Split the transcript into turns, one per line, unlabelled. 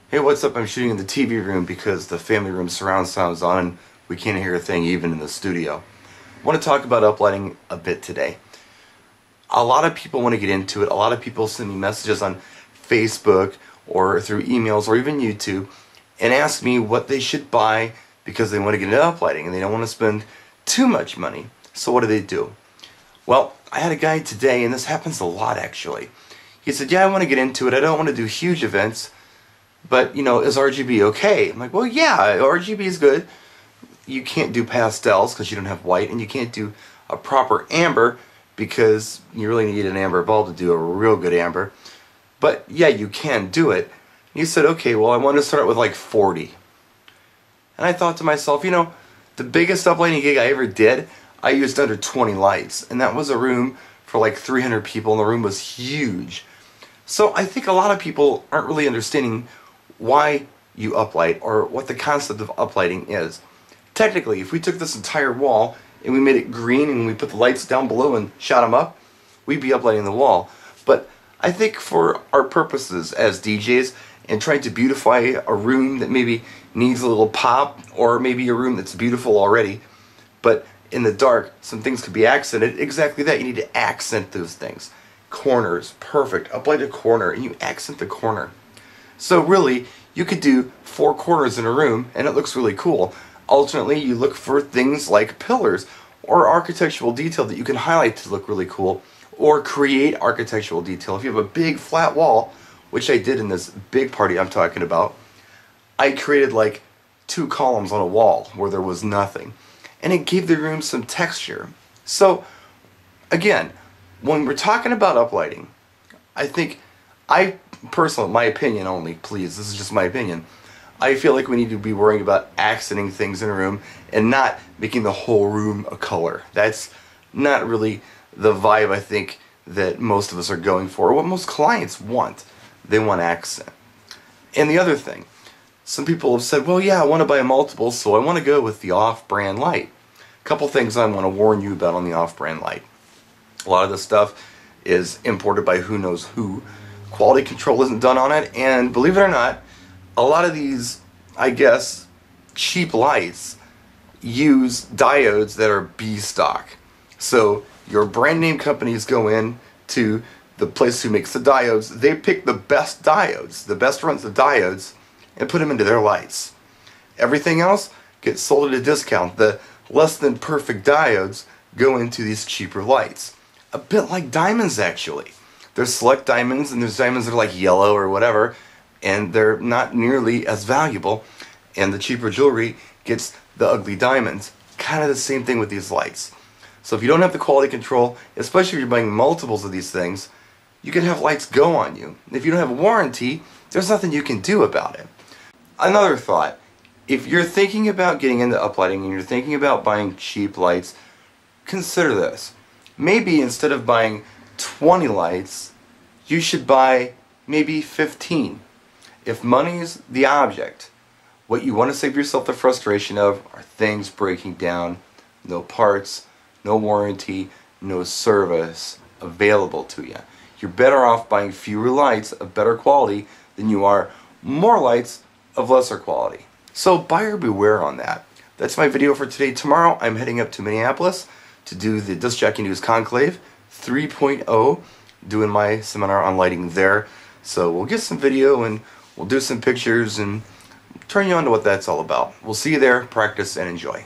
Hey, what's up? I'm shooting in the TV room because the family room surround sound's on and we can't hear a thing even in the studio. I want to talk about uplighting a bit today. A lot of people want to get into it. A lot of people send me messages on Facebook or through emails or even YouTube and ask me what they should buy because they want to get into uplighting and they don't want to spend too much money. So what do? Well, I had a guy today, and this happens a lot actually. He said, yeah, I want to get into it. I don't want to do huge events. But, you know, is RGB okay? I'm like, well, yeah, RGB is good. You can't do pastels because you don't have white, and you can't do a proper amber because you really need an amber bulb to do a real good amber. But, yeah, you can do it. He said, okay, well, I want to start with like 40. And I thought to myself, you know, the biggest uplighting gig I ever did, I used under 20 lights. And that was a room for like 300 people, and the room was huge. So I think a lot of people aren't really understanding why you uplight or what the concept of uplighting is. Technically, if we took this entire wall and we made it green and we put the lights down below and shot them up, we'd be uplighting the wall. But I think for our purposes as DJs and trying to beautify a room that maybe needs a little pop, or maybe a room that's beautiful already, but in the dark some things could be accented, exactly that. You need to accent those things. Corners, perfect. Uplight a corner and you accent the corner. So really, you could do 4 corners in a room and it looks really cool. Alternately, you look for things like pillars or architectural detail that you can highlight to look really cool, or create architectural detail. If you have a big flat wall, which I did in this big party I'm talking about, I created like 2 columns on a wall where there was nothing. And it gave the room some texture. So, again, when we're talking about uplighting, I think personally, my opinion only, please, this is just my opinion, I feel like we need to be worrying about accenting things in a room and not making the whole room a color. That's not really the vibe I think that most of us are going for, or what most clients want. They want accent. And the other thing, some people have said, well, yeah, I want to buy a multiple, so I want to go with the off-brand light. A couple things I want to warn you about on the off-brand light. A lot of this stuff is imported by who knows who. Quality control isn't done on it, and believe it or not, a lot of these, I guess, cheap lights use diodes that are B stock. So your brand name companies go in to the place who makes the diodes, they pick the best diodes, the best runs of diodes, and put them into their lights. Everything else gets sold at a discount. The less than perfect diodes go into these cheaper lights. A bit like diamonds, actually. There's select diamonds, and there's diamonds that are like yellow or whatever, and they're not nearly as valuable, and the cheaper jewelry gets the ugly diamonds. Kind of the same thing with these lights. So if you don't have the quality control, especially if you're buying multiples of these things, you can have lights go on you. If you don't have a warranty, there's nothing you can do about it. Another thought, if you're thinking about getting into uplighting and you're thinking about buying cheap lights, consider this. Maybe instead of buying 20 lights, you should buy maybe 15. If money's the object, what you want to save yourself the frustration of are things breaking down, no parts, no warranty, no service available to you. You're better off buying fewer lights of better quality than you are more lights of lesser quality. So buyer beware on that. That's my video for today. Tomorrow I'm heading up to Minneapolis to do the Disc Jockey News Conclave 3.0, doing my seminar on lighting there. So we'll get some video and we'll do some pictures and turn you on to what that's all about. We'll see you there. Practice and enjoy.